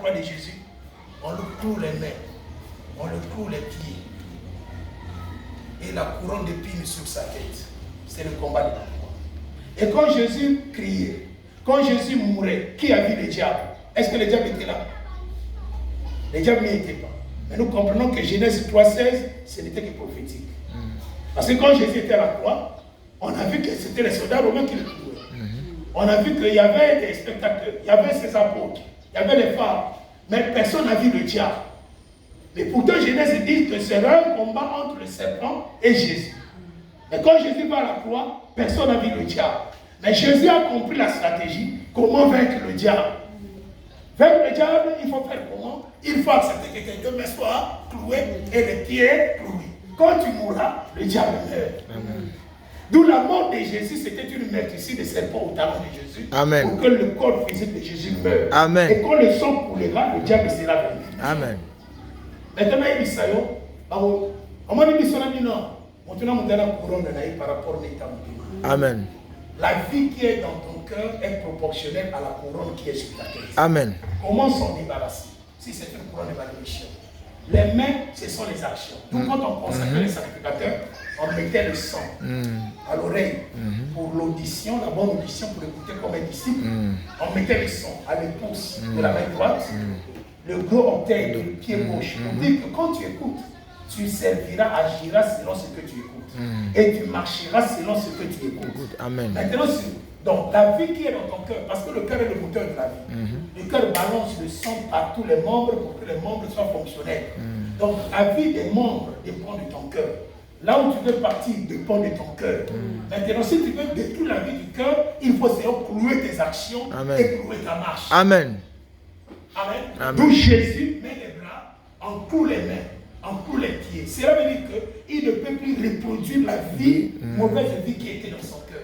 croix de Jésus, on lui cloue les mains, on lui cloue les pieds. Et la couronne d'épines sur sa tête. C'est le combat de la croix. Et quand Jésus criait, quand Jésus mourait, qui a vu le diable? Est-ce que le diable était là? Le diable n'y était pas. Mais nous comprenons que Genèse 3,16, ce n'était que prophétique. Parce que quand Jésus était à la croix, on a vu que c'était les soldats romains qui le clouaient. On a vu qu'il y avait des spectateurs, il y avait ses apôtres, il y avait les femmes, mais personne n'a vu le diable. Mais pourtant, Genèse dit que c'est un combat entre le serpent et Jésus. Mais quand Jésus va à la croix, personne n'a vu le diable. Mais Jésus a compris la stratégie, comment vaincre le diable. Vaincre le diable, il faut faire comment? Il faut accepter que quelqu'un me soit cloué et les pieds cloués. Quand tu mourras, le diable meurt. D'où la mort de Jésus, c'était une meurtrissure de serpent au talon de Jésus. Amen. Pour que le corps physique de Jésus meure. Amen. Et quand le sang coulera, le diable sera vaincu. Amen. Maintenant, il dit ça, on m'a dit non. Maintenant, on a la couronne par rapport à Amen. la vie qui est dans ton cœur est proportionnelle à la couronne qui est sur ta tête. Amen. Comment s'en débarrasser? Si c'est une couronne de malédiction. Les mains, ce sont les actions. Donc, quand on consacrait les sacrificateurs, on mettait le sang à l'oreille pour l'audition, la bonne audition pour écouter comme un disciple. On mettait le sang à l'épouse de la main droite, le gros orteil du pied gauche. On dit que quand tu écoutes, tu serviras, agiras selon ce que tu écoutes. Et tu marcheras selon ce que tu écoutes. Amen. Maintenant, donc la vie qui est dans ton cœur, parce que le cœur est le moteur de la vie. Le cœur balance le sang à tous les membres pour que les membres soient fonctionnels. Donc la vie des membres dépend de ton cœur. Là où tu veux partir dépend de ton cœur. Maintenant, si tu veux détruire la vie du cœur, il faut savoir clouer tes actions et clouer ta marche. Amen. Amen. D'où Jésus met les bras, en cloue les mains, en cloue les pieds. Cela veut dire qu'il ne peut plus reproduire la vie, mauvaise vie qui était dans son cœur.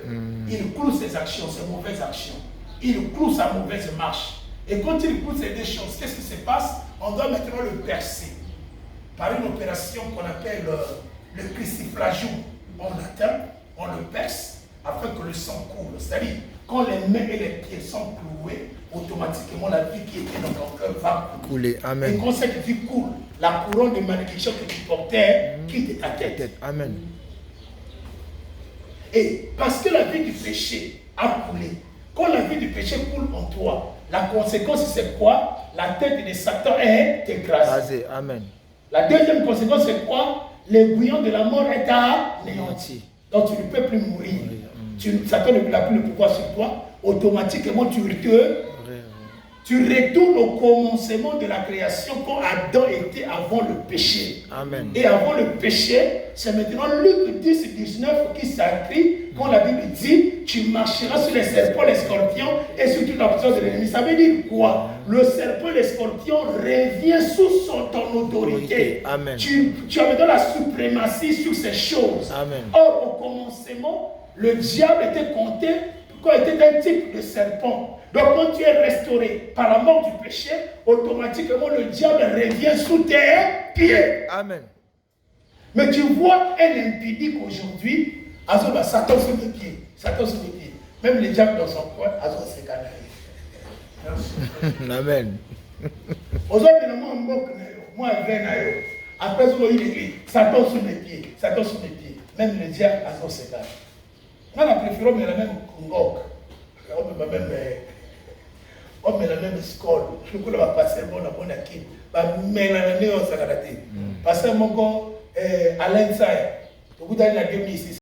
Il cloue ses actions, ses mauvaises actions. Il cloue sa mauvaise marche. Et quand il cloue ces deux choses, qu'est-ce qui se passe? On doit maintenant le percer par une opération qu'on appelle le cruciflagium en latin. On le perce afin que le sang coule. C'est-à-dire, quand les mains et les pieds sont cloués, automatiquement la vie qui était dans ton cœur va couler. Amen. Et quand cette vie coule, la couronne de malédiction que tu portais quitte ta tête. Amen. Et parce que la vie du péché a coulé, quand la vie du péché coule en toi, la conséquence c'est quoi? La tête de Satan est écrasée. Amen. La deuxième conséquence c'est quoi? L'aiguillon de la mort est anéanti. Donc tu ne peux plus mourir. Satan n'a plus le pouvoir sur toi. Automatiquement tu retournes au commencement de la création quand Adam était avant le péché. Amen. Et avant le péché, c'est maintenant Luc 10, 19 qui s'inscrit quand la Bible dit tu marcheras sur les serpents, les scorpions et sur toute la puissance de l'ennemi. Ça veut dire quoi? Le serpent, les scorpions revient sous ton autorité. Amen. Tu as maintenant la suprématie sur ces choses. Amen. Or, au commencement, le diable était compté comme était un type de serpent. Donc, quand tu es restauré par la mort du péché, automatiquement le diable revient sous tes pieds. Amen. Mais tu vois un impudique aujourd'hui, Satan sur les pieds. Satan sur les pieds. Même le diable dans son coin, c'est canal. Amen. Moi, après, il dit Satan sur mes pieds. Satan sur mes pieds. Même le diable, c'est canal. Moi, la préférée, mais la même Kongok. On met la même score. Je crois que va passer bon à bon acquis. Mais la néo, ça va rater. Passer mon go à l'inside. Au bout d'un la 2006.